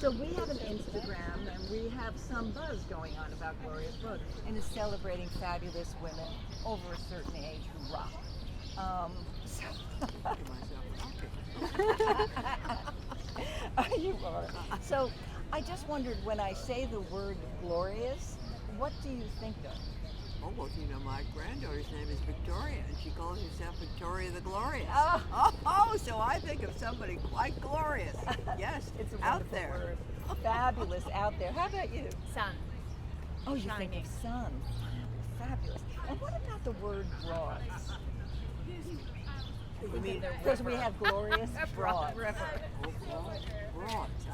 So we have an Instagram, and we have some buzz going on about Gloria's book, and is celebrating fabulous women over a certain age who rock. You are. So I just wondered, when I say the word glorious, what do you think of? Oh, well, my granddaughter's name is Victoria, and she calls herself Victoria the Glorious. So I think of somebody quite glorious. Yes, It's a out wonderful there. word. Fabulous out there. How about you? Sun. Oh, you Shining. think of sun. Fabulous. And what about the word broads? You mean Because we have glorious broads. broads?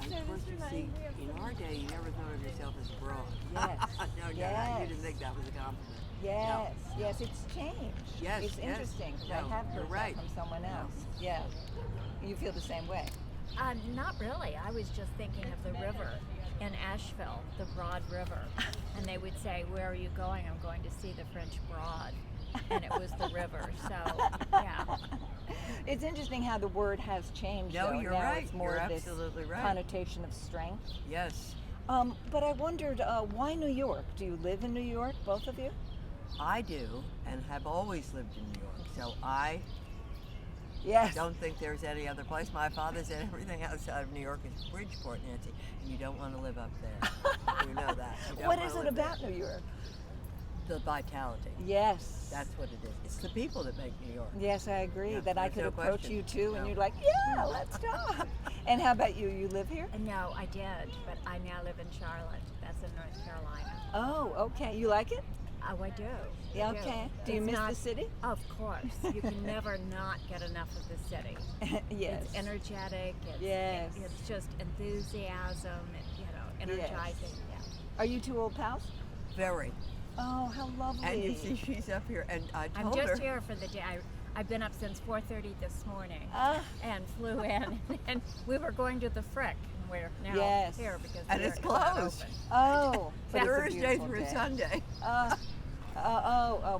Of course, you see, in our day, you never thought of yourself as broad. Yes. No, Yes. you didn't think that was a compliment. Yes, yes, it's changed. Yes, It's yes. interesting, 'cause I No, have you're heard right. that from someone else. Yeah. You feel the same way? Not really. I was just thinking of the river in Asheville, the Broad River. And they would say, "Where are you going?" "I'm going to see the French Broad." And it was the river. So, yeah. It's interesting how the word has changed. No, though. you're Now right. It's more You're of this absolutely right. connotation of strength. Yes, But I wondered, why New York? Do you live in New York, both of you? I do, and have always lived in New York. So I Yes. don't think there's any other place. My father said everything outside of New York is Bridgeport, Nancy, and you don't want to live up there. You know that. You don't What wanna is it live there. about New York? The vitality. Yes. That's what it is. It's the people that make New York. Yes, I agree. Yeah, that I there's could no approach question. you too, and No. you're like, yeah, let's talk. And how about you? You live here? No, I did, but I now live in Charlotte. That's in North Carolina. Oh, okay. You like it? Oh, I do. Yeah, I do. okay. Do you It's miss not- the city? Of course. You can never not get enough of the city. Yes. It's energetic. Yes. It's just enthusiasm. Energizing. Yeah. Are you two old pals? Very. Oh, how lovely. And you see, she's up here, and I I'm told her. just here for the day. I've been up since 4:30 this morning Ah. and flew in. And we were going to the Frick. And we're now Yes. here because And the it's Frick is not closed. open. Oh, but it's a Thursday beautiful through day. Sunday.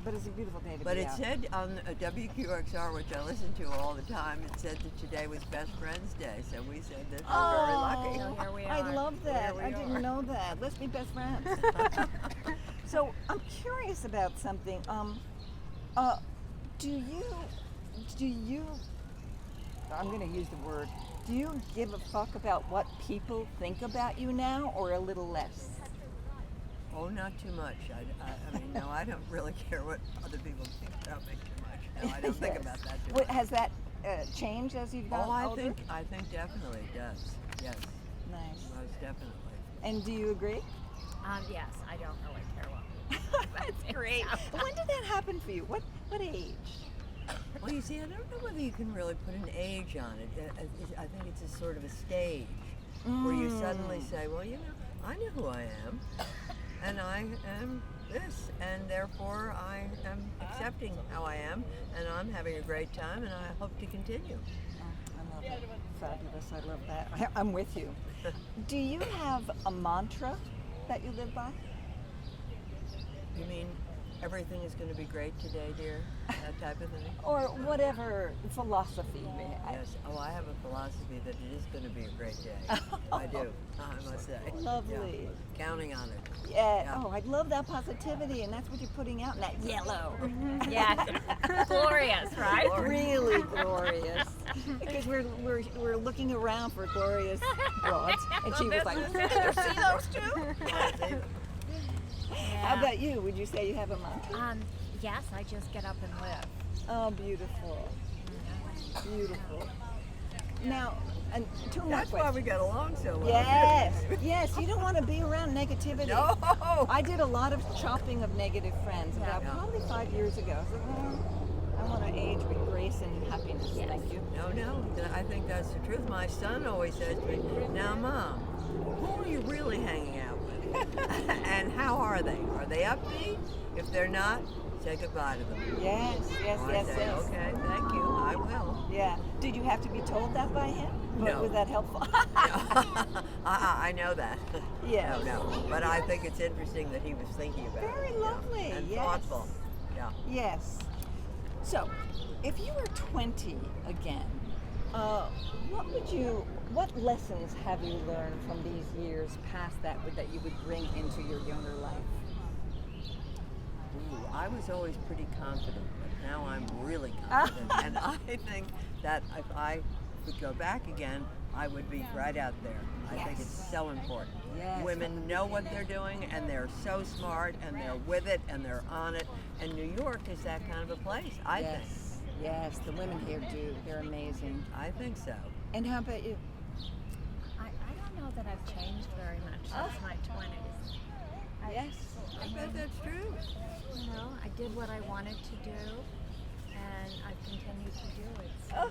But it's a beautiful day to But be it out. said on WQXR, which I listen to all the time, it said that today was Best Friends Day. So we said that we're very lucky. So here we I are. love that. Here we I didn't are. know that. Let's be best friends. So I'm curious about something. Do you? I'm going to use the word. Do you give a fuck about what people think about you now, or a little less? Oh, not too much. I mean, no, I don't really care what other people think about me too much. No, I don't think Yes. about that too What, much. has that changed as you've gotten Oh, older? I think definitely it does. Yes, Nice. most definitely. And do you agree? Yes, I don't really care what. That's great. When did that happen for you? What age? Well, you see, I don't know whether you can really put an age on it. I think it's a sort of a stage where you suddenly say, well, I know who I am, and I am this, and therefore I am accepting how I am, and I'm having a great time, and I hope to continue. I love it. Fabulous. I love that. I'm with you. Do you have a mantra that you live by? You mean everything is going to be great today, dear? That type of thing? Or whatever philosophy you may have. Yes. Oh, I have a philosophy that it is going to be a great day. I do, I must say. Lovely. Yeah. Counting on it. Yeah. Yeah. Oh, I love that positivity, and that's what you're putting out in that yellow. Yeah, glorious, right? Really glorious. Because we're looking around for glorious broads, and she was like, "Did you see those two?" How about you? Would you say you have a mantra? Yes, I just get up and live. Oh, beautiful. Beautiful. Now, and two more That's why questions. we get along so well. Yes, yes. You don't want to be around negativity. No. I did a lot of chopping of negative friends about Yeah. probably 5 years ago. I said, I want to age with grace and happiness. Yes. Thank you. No, I think that's the truth. My son always says to me, now, Mom, who are you really hanging out with? And how are they? Are they upbeat? If they're not, say goodbye to them. Yes, yes, I yes, say, yes. okay, thank you, I will. Yeah. Did you have to be told that by him? No. Was that helpful? I know that. Yes. No. But I think it's interesting that he was thinking about it. Very yeah, lovely, and yes. thoughtful. Yeah. Yes. So, if you were 20 again, what would you What lessons have you learned from these years past that you would bring into your younger life? Ooh, I was always pretty confident, but now I'm really confident. And I think that if I could go back again, I would be right out there. I think it's so important. Yes. Women know what they're doing, and they're so smart, and they're with it, and they're on it. And New York is that kind of a place, I think. Yes, the women here do. They're amazing. I think so. And how about you? I don't know that I've changed very much since my 20s. Yes. I bet that's true. You know, I did what I wanted to do, and I've continued to do it. So. Oh,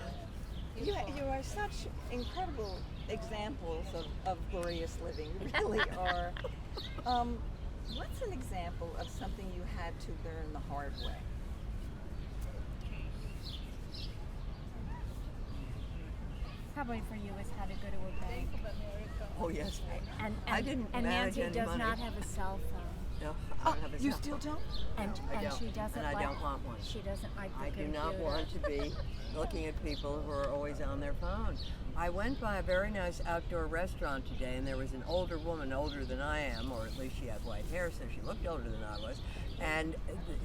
you are such incredible examples of glorious living. You really are. What's an example of something you had to learn the hard way? Probably for you is how to go to a bank. Oh, yes. And I didn't and manage Nancy any does money. not have a cell phone. No, I don't have a You cell still phone. don't? And, I and don't. she doesn't And I like, don't want one. She doesn't like the I do computer. not want to be looking at people who are always on their phone. I went by a very nice outdoor restaurant today, and there was an older woman, older than I am, or at least she had white hair, so she looked older than I was, and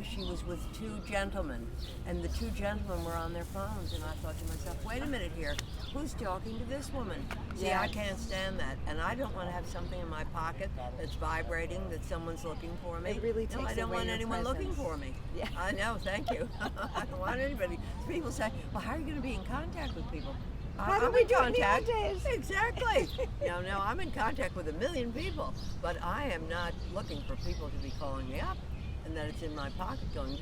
she was with two gentlemen, and the two gentlemen were on their phones, and I thought to myself, wait a minute here, who's talking to this woman? See, I can't stand that, and I don't want to have something in my pocket that's vibrating, that someone's looking for me. It really No, takes I don't away want your anyone looking presence. for me. Yeah. I know, thank you. I don't want anybody. People say, well, how are you going to be in contact with people? How do I'm we in do it contact. nowadays? Exactly. No, I'm in contact with 1 million people, but I am not looking for people to be calling me up and that it's in my pocket going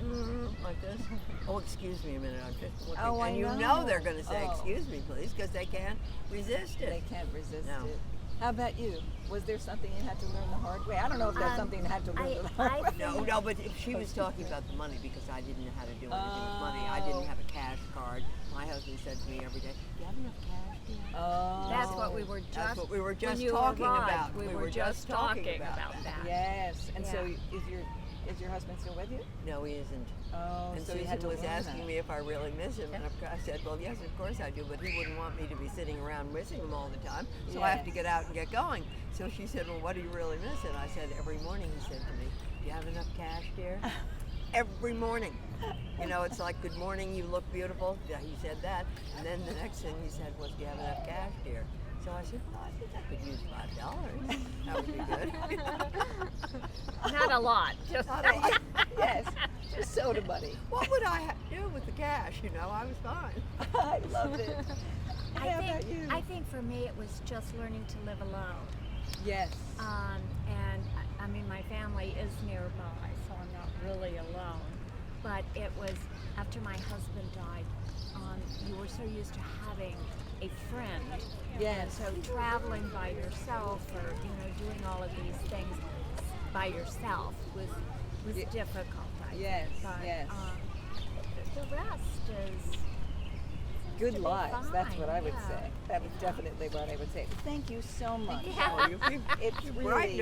like this. Oh, excuse me a minute, I'm just looking. Oh, I and you know. they're going to say, Oh. excuse me, please, because they can't resist it. They can't resist No. it. How about you? Was there something you had to learn the hard way? I don't know if that's something you had to learn the hard way. No, but if she was talking about the money because I didn't know how to do anything with money. I didn't have a cash card. My husband said to me every day, do you have enough cash, dear? Oh. That's what we were just. That's what we were when just you talking arrived, about. We were just talking about that. Yes. And so Yeah. is your husband still with you? No, he isn't. Oh, And so you Susan had to was learn asking that. me if I really miss him, and I said, well, yes, of course I do, but he wouldn't want me to be sitting around missing him all the time, so I have to Yes. get out and get going. So she said, well, what do you really miss? And I said, every morning he said to me, do you have enough cash, dear? Every morning. You know, it's like, good morning, you look beautiful. Yeah, he said that. And then the next thing he said was, do you have enough cash, dear? So I said, well, I think I could use $5. That would be good. Not a lot. Just Not a lot. Yes. Just soda money. What would I have to do with the cash? You know, I was fine. I love it. How about you? I think for me it was just learning to live alone. Yes. And I mean, my family is nearby, so I'm not really alone. But it was after my husband died, you were so used to having a friend. Yes. And so traveling by yourself or, doing all of these things by yourself was difficult, I Yes, think. But, yes. the rest is Good to be lives. That's what I would fine, say. yeah. That is definitely what I would say. Thank you so much. Yeah. Oh, you It's brightened really